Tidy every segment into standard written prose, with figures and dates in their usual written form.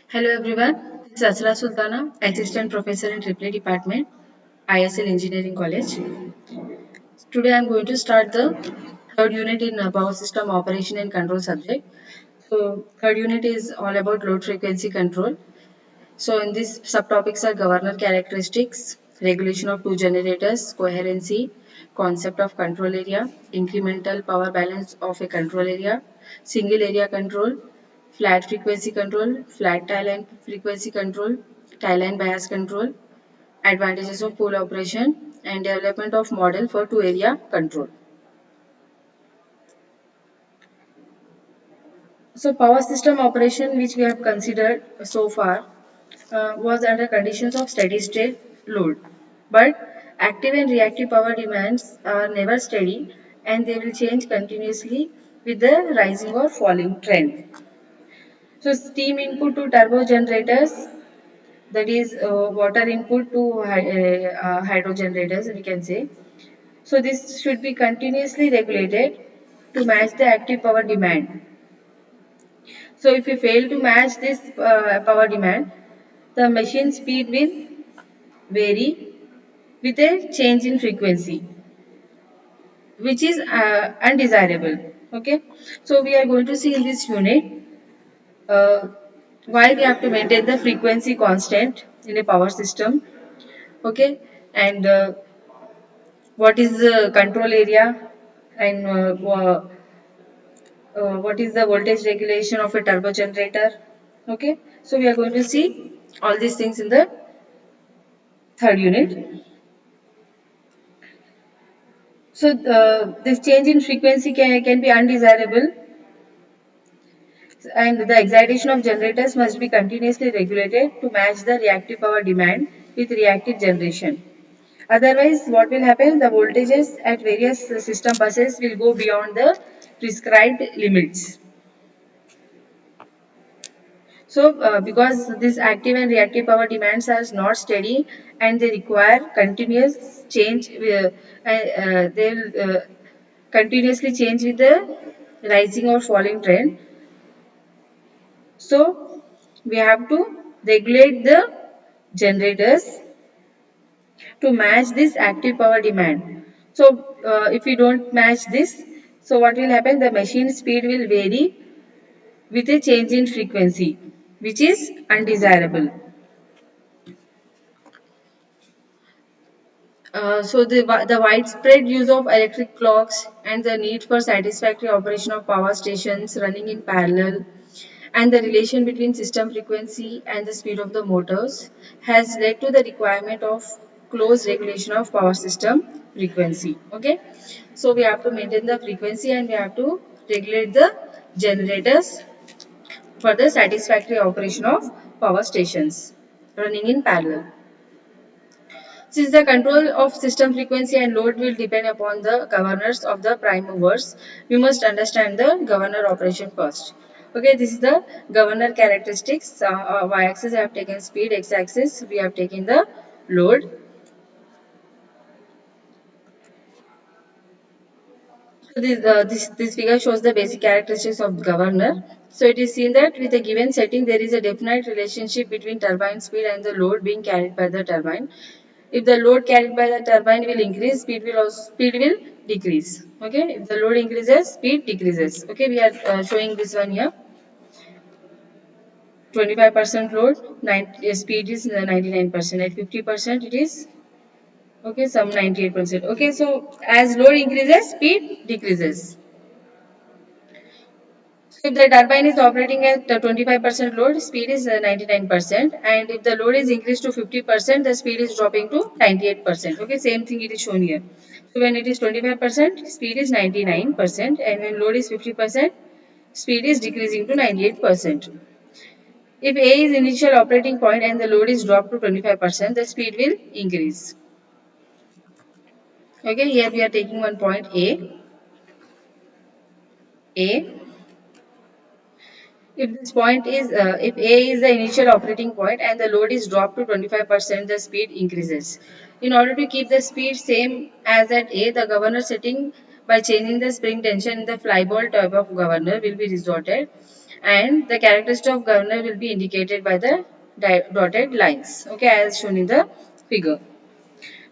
Hello everyone, this is Asra Sultana, Assistant Professor in Triple Department, ISL Engineering College. Today I am going to start the third unit in Power System Operation and Control subject. So third unit is all about load frequency control. So in this subtopics are governor characteristics, regulation of two generators, coherency, concept of control area, incremental power balance of a control area, single area control, flat frequency control, flat tie line frequency control, tie line bias control, advantages of pole operation, and development of model for two area control. So power system operation which we have considered so far was under conditions of steady state load. But active and reactive power demands are never steady and they will change continuously with the rising or falling trend. So steam input to turbo generators, that is water input to hydro generators we can say. So this should be continuously regulated to match the active power demand. So if you fail to match this power demand, the machine speed will vary with a change in frequency, which is undesirable. Okay, so we are going to see in this unit uh, why we have to maintain the frequency constant in a power system. Okay, and what is the control area, and what is the voltage regulation of a turbo generator. Okay, so we are going to see all these things in the third unit. So this change in frequency can be undesirable, and the excitation of generators must be continuously regulated to match the reactive power demand with reactive generation. Otherwise, what will happen? The voltages at various system buses will go beyond the prescribed limits. So, because this active and reactive power demands are not steady and they require continuous change, they will continuously change with the rising or falling trend. So, we have to regulate the generators to match this active power demand. So, if we don't match this, so what will happen? The machine speed will vary with a change in frequency, which is undesirable. So the widespread use of electric clocks and the need for satisfactory operation of power stations running in parallel and the relation between system frequency and the speed of the motors has led to the requirement of close regulation of power system frequency. Okay, so we have to maintain the frequency and we have to regulate the generators for the satisfactory operation of power stations running in parallel. Since the control of system frequency and load will depend upon the governors of the prime movers, we must understand the governor operation first. Okay, this is the governor characteristics. Y-axis I have taken speed, x-axis we have taken the load. So this figure shows the basic characteristics of governor. So it is seen that with a given setting there is a definite relationship between turbine speed and the load being carried by the turbine. If the load carried by the turbine will increase, speed will decrease. Okay, if the load increases, speed decreases. Okay, we are showing this one here. 25% load, speed is 99%. At 50%, it is okay, some 98%. Okay, so as load increases, speed decreases. So if the turbine is operating at 25% load, speed is 99%, and if the load is increased to 50%, the speed is dropping to 98%. Okay, same thing it is shown here. So when it is 25%, speed is 99%, and when load is 50%, speed is decreasing to 98%. If A is initial operating point and the load is dropped to 25%, the speed will increase. Okay, here we are taking one point A. A. If this point is, if A is the initial operating point and the load is dropped to 25%, the speed increases. In order to keep the speed same as at A, the governor setting by changing the spring tension in the fly ball type of governor will be resorted, and the characteristic of governor will be indicated by the dotted lines, okay, as shown in the figure.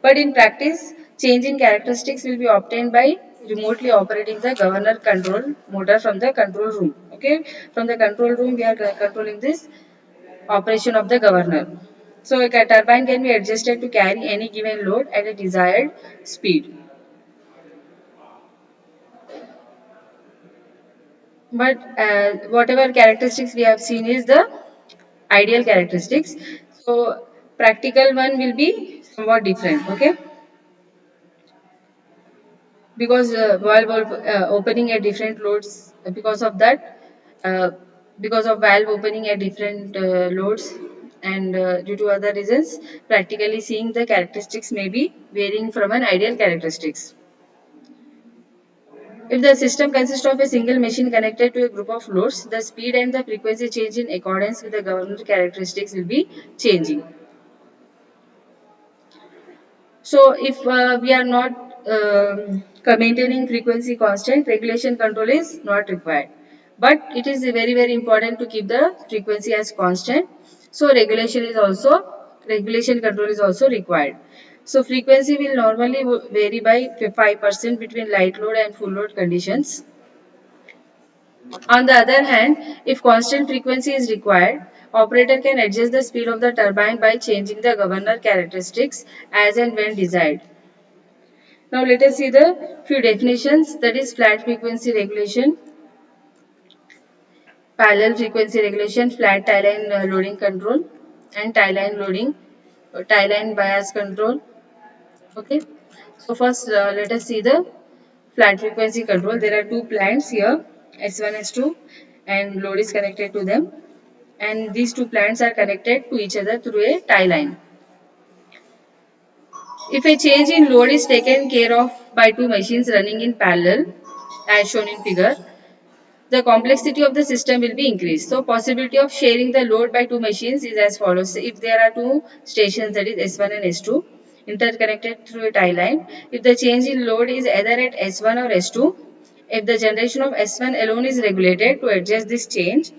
But in practice, change in characteristics will be obtained by remotely operating the governor control motor from the control room. Okay, from the control room we are controlling this operation of the governor. So a turbine can be adjusted to carry any given load at a desired speed. But whatever characteristics we have seen is the ideal characteristics. So practical one will be somewhat different. Okay, because opening at different loads, because of that, uh, because of valve opening at different loads, and due to other reasons, practically seeing the characteristics may be varying from an ideal characteristics. If the system consists of a single machine connected to a group of loads, the speed and the frequency change in accordance with the governor characteristics will be changing. So if we are not maintaining frequency constant, regulation control is not required. But it is very important to keep the frequency as constant. So regulation control is also required. So frequency will normally vary by 5% between light load and full load conditions. On the other hand, if constant frequency is required, operator can adjust the speed of the turbine by changing the governor characteristics as and when desired. Now let us see the few definitions, that is flat frequency regulation, parallel frequency regulation, flat tie line loading control, and tie line loading, tie line bias control. Okay. So first let us see the flat frequency control. There are two plants here, S1, S2, and load is connected to them. And these two plants are connected to each other through a tie line. If a change in load is taken care of by two machines running in parallel, as shown in figure, the complexity of the system will be increased. So possibility of sharing the load by two machines is as follows. If there are two stations, that is S1 and S2, interconnected through a tie line, if the change in load is either at S1 or S2, if the generation of S1 alone is regulated to adjust this change,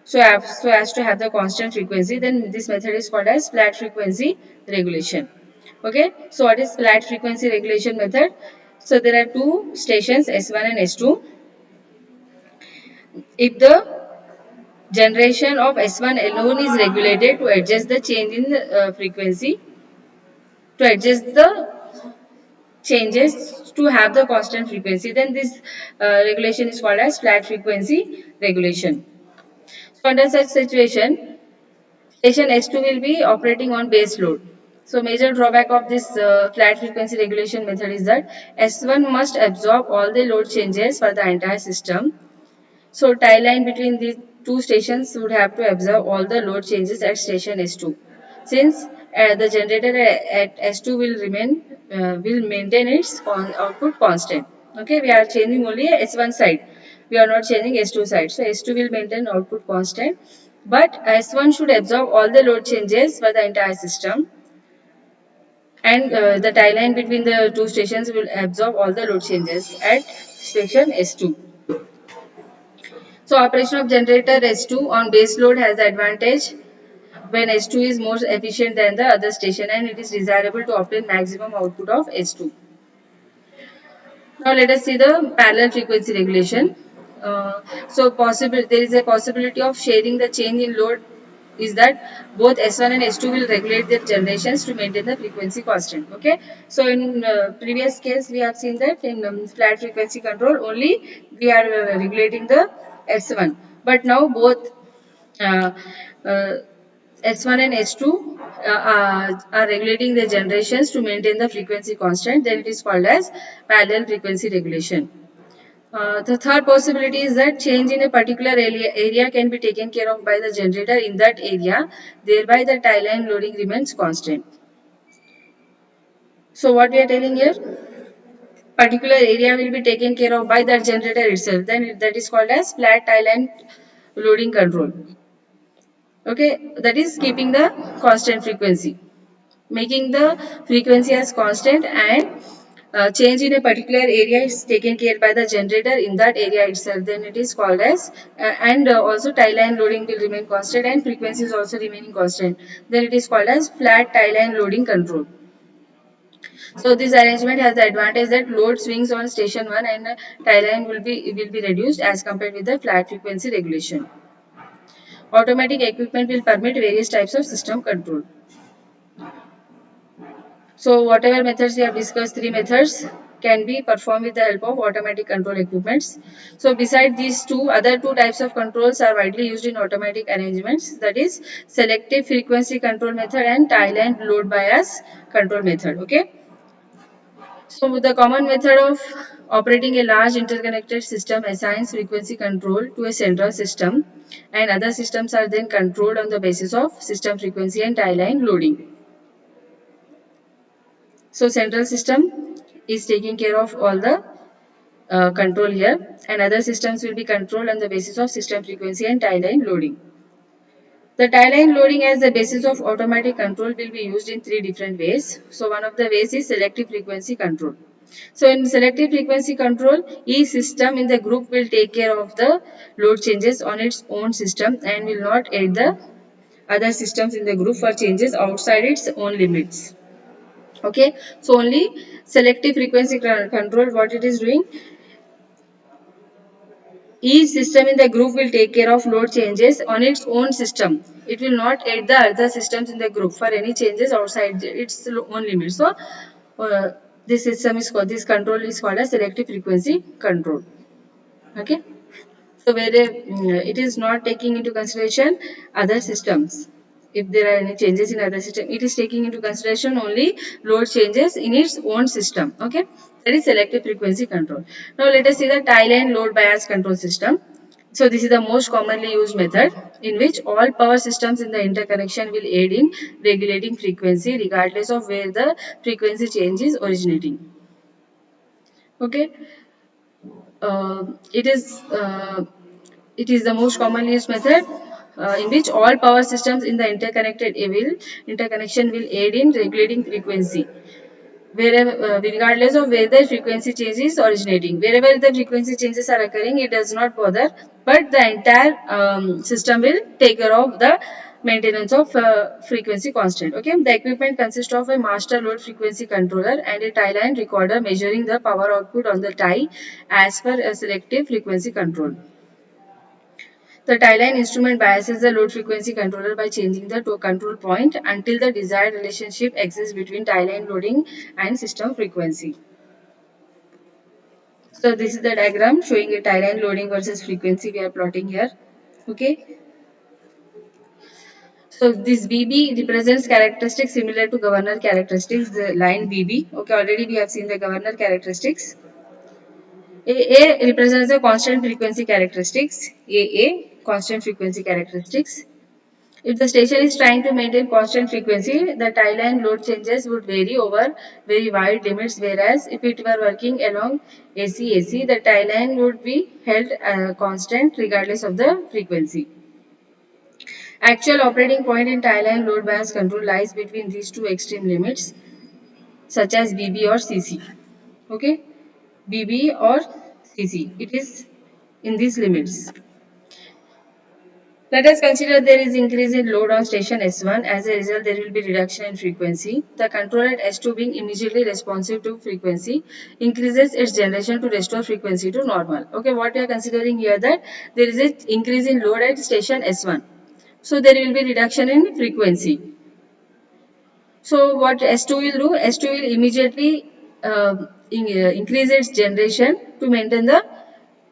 so as to have the constant frequency, then this method is called as flat frequency regulation. Okay, so what is flat frequency regulation method? So there are two stations S1 and S2. If the generation of S1 alone is regulated to adjust the change in frequency, to adjust the changes to have the constant frequency, then this regulation is called as flat frequency regulation. So under such situation, station S2 will be operating on base load. So major drawback of this flat frequency regulation method is that S1 must absorb all the load changes for the entire system. So tie line between these two stations would have to absorb all the load changes at station S2. Since the generator at S2 will maintain its output constant. Okay, we are changing only S1 side. We are not changing S2 side. So S2 will maintain output constant, but S1 should absorb all the load changes for the entire system, and the tie line between the two stations will absorb all the load changes at station S2. So operation of generator S2 on base load has the advantage when S2 is more efficient than the other station, and it is desirable to obtain maximum output of S2. Now let us see the parallel frequency regulation. So possible there is a possibility of sharing the change in load is that both S1 and S2 will regulate their generations to maintain the frequency constant. Okay. So in previous case we have seen that in flat frequency control only we are regulating the S1, but now both uh, uh, S1 and S2 are regulating the generations to maintain the frequency constant, then it is called as parallel frequency regulation. The third possibility is that change in a particular area can be taken care of by the generator in that area, thereby the tie line loading remains constant. So what we are telling here, particular area will be taken care of by that generator itself, then that is called as flat tie line loading control. Okay, that is keeping the constant frequency, making the frequency as constant, and change in a particular area is taken care by the generator in that area itself, then it is called as and also tie line loading will remain constant and frequency is also remaining constant, then it is called as flat tie line loading control. So this arrangement has the advantage that load swings on station 1 and tie line will be reduced as compared with the flat frequency regulation. Automatic equipment will permit various types of system control. So whatever methods we have discussed, three methods can be performed with the help of automatic control equipments. So beside these two, other two types of controls are widely used in automatic arrangements, that is selective frequency control method and tie line load bias control method. Okay. So the common method of operating a large interconnected system assigns frequency control to a central system and other systems are then controlled on the basis of system frequency and tie line loading. So central system is taking care of all the control here and other systems will be controlled on the basis of system frequency and tie line loading. The tie line loading as the basis of automatic control will be used in three different ways. So one of the ways is selective frequency control. So in selective frequency control, each system in the group will take care of the load changes on its own system and will not aid the other systems in the group for changes outside its own limits. Okay, so only selective frequency control, what it is doing, each system in the group will take care of load changes on its own system. It will not aid the other systems in the group for any changes outside its own limit. So uh, this system is called, this control is called as selective frequency control. Okay. So where it is not taking into consideration other systems. If there are any changes in other system, it is taking into consideration only load changes in its own system. Okay, that is selective frequency control. Now let us see the tie line load bias control system. So this is the most commonly used method in which all power systems in the interconnection will aid in regulating frequency regardless of where the frequency change is originating. Okay, uh, it is uh, it is the most commonly used method in which all power systems in the interconnection will aid in regulating frequency wherever regardless of where the frequency change is originating. Wherever the frequency changes are occurring, it does not bother, but the entire system will take care of the maintenance of frequency constant. Okay, the equipment consists of a master load frequency controller and a tie line recorder measuring the power output on the tie as per a selective frequency control. The tie line instrument biases the load frequency controller by changing the control point until the desired relationship exists between tie line loading and system frequency. So this is the diagram showing a tie line loading versus frequency we are plotting here. Okay. So this BB represents characteristics similar to governor characteristics, the line BB. Okay, already we have seen the governor characteristics. AA represents the constant frequency characteristics. AA, constant frequency characteristics. If the station is trying to maintain constant frequency, the tie line load changes would vary over very wide limits, whereas if it were working along AC, the tie line would be held constant regardless of the frequency. Actual operating point in tie line load bias control lies between these two extreme limits, such as BB or CC. Okay, BB or CC. It is in these limits. Let us consider there is increase in load on station S1. As a result, there will be reduction in frequency. The controller at S2 being immediately responsive to frequency increases its generation to restore frequency to normal. Okay, what we are considering here that there is an increase in load at station S1. So there will be reduction in frequency. So what S2 will do? S2 will immediately increase its generation to maintain the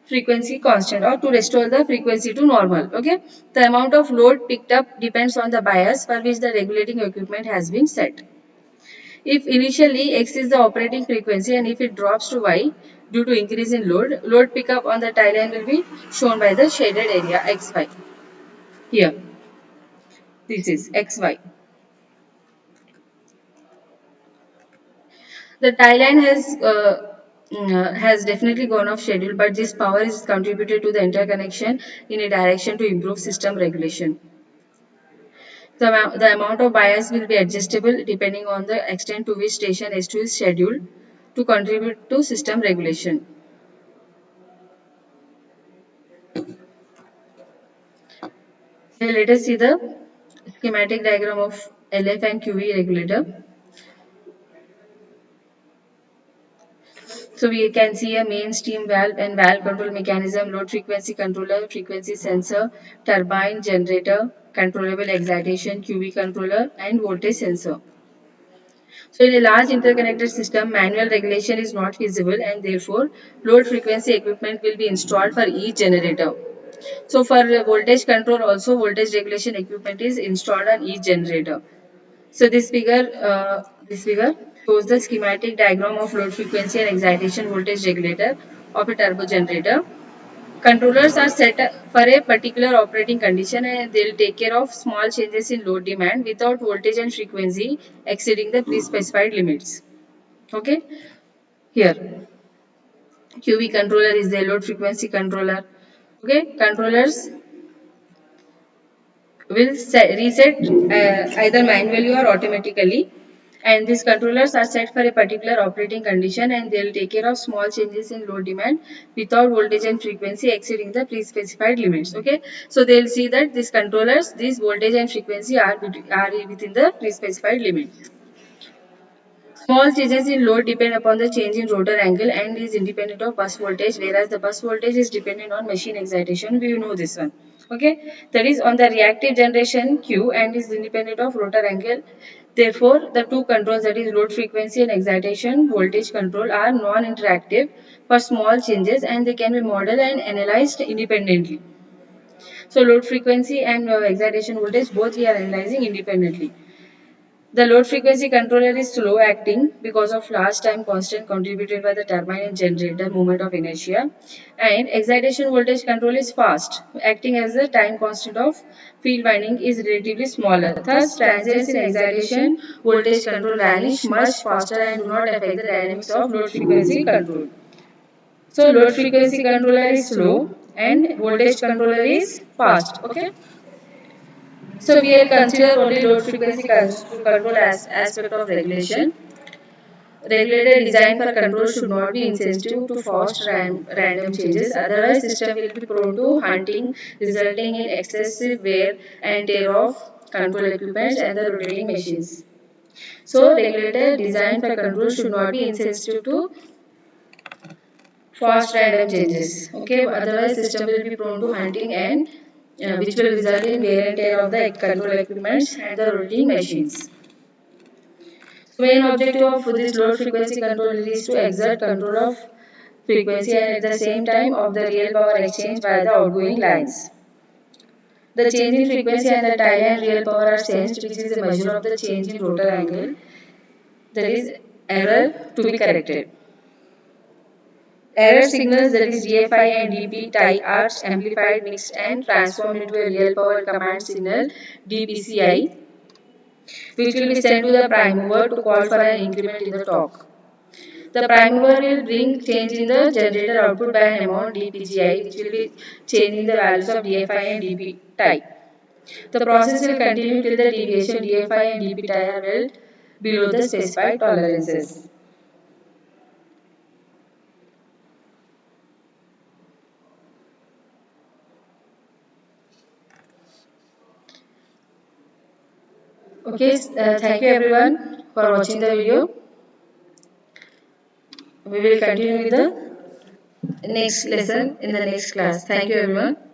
frequency constant or to restore the frequency to normal. Okay, the amount of load picked up depends on the bias for which the regulating equipment has been set. If initially X is the operating frequency and if it drops to Y due to increase in load pickup on the tie line will be shown by the shaded area XY. Here, this is XY. The tie line has definitely gone off schedule, but this power is contributed to the interconnection in a direction to improve system regulation. The amount of bias will be adjustable depending on the extent to which station S2 is scheduled to contribute to system regulation. Here let us see the schematic diagram of LF and QV regulator. So we can see a main steam valve and valve control mechanism, load frequency controller, frequency sensor, turbine, generator, controllable excitation, QV controller and voltage sensor. So in a large interconnected system, manual regulation is not feasible and therefore load frequency equipment will be installed for each generator. So for voltage control also voltage regulation equipment is installed on each generator. So this figure shows the schematic diagram of load frequency and excitation voltage regulator of a turbo generator. Controllers are set up for a particular operating condition and they will take care of small changes in load demand without voltage and frequency exceeding the pre-specified limits. Okay, here QV controller is the load frequency controller. Okay, controllers will reset either manually or automatically, and these controllers are set for a particular operating condition and they will take care of small changes in load demand without voltage and frequency exceeding the pre-specified limits. Okay, so they will see that these controllers, these voltage and frequency are within the pre-specified limits. Small changes in load depend upon the change in rotor angle and is independent of bus voltage, whereas the bus voltage is dependent on machine excitation. We know this one. Okay, that is on the reactive generation Q and is independent of rotor angle. Therefore, the two controls, that is load frequency and excitation voltage control, are non-interactive for small changes and they can be modeled and analyzed independently. So, load frequency and excitation voltage both we are analyzing independently. The load frequency controller is slow acting because of large time constant contributed by the turbine and generator moment of inertia, and excitation voltage control is fast acting as the time constant of field winding is relatively smaller. Thus transients in excitation voltage control vanish much faster and do not affect the dynamics of load frequency control. So load frequency controller is slow and voltage controller is fast. Okay. So we will consider only load frequency control as aspect of regulation. Regulator designed for control should not be insensitive to fast random changes. Otherwise, system will be prone to hunting, resulting in excessive wear and tear of control equipment and the rotating machines. So, regulator designed for control should not be insensitive to fast random changes. Okay, otherwise system will be prone to hunting and which will result in wear and tear of the control equipment and the rotating machines. Main objective of this load frequency control is to exert control of frequency and at the same time of the real power exchange via the outgoing lines. The change in frequency and the tie and real power are sensed, which is a measure of the change in rotor angle. There is error to be corrected. Error signals, that is DFI and DP tie, are amplified, mixed and transformed into a real power command signal DPCI, which will be sent to the prime mover to call for an increment in the torque. The prime mover will bring change in the generator output by an amount dPGI, which will be changing the values of DFI and DP tie. The process will continue till the deviation DFI and DP tie are well below the specified tolerances. Okay, thank you everyone for watching the video. We will continue with the next lesson in the next class. Thank you everyone.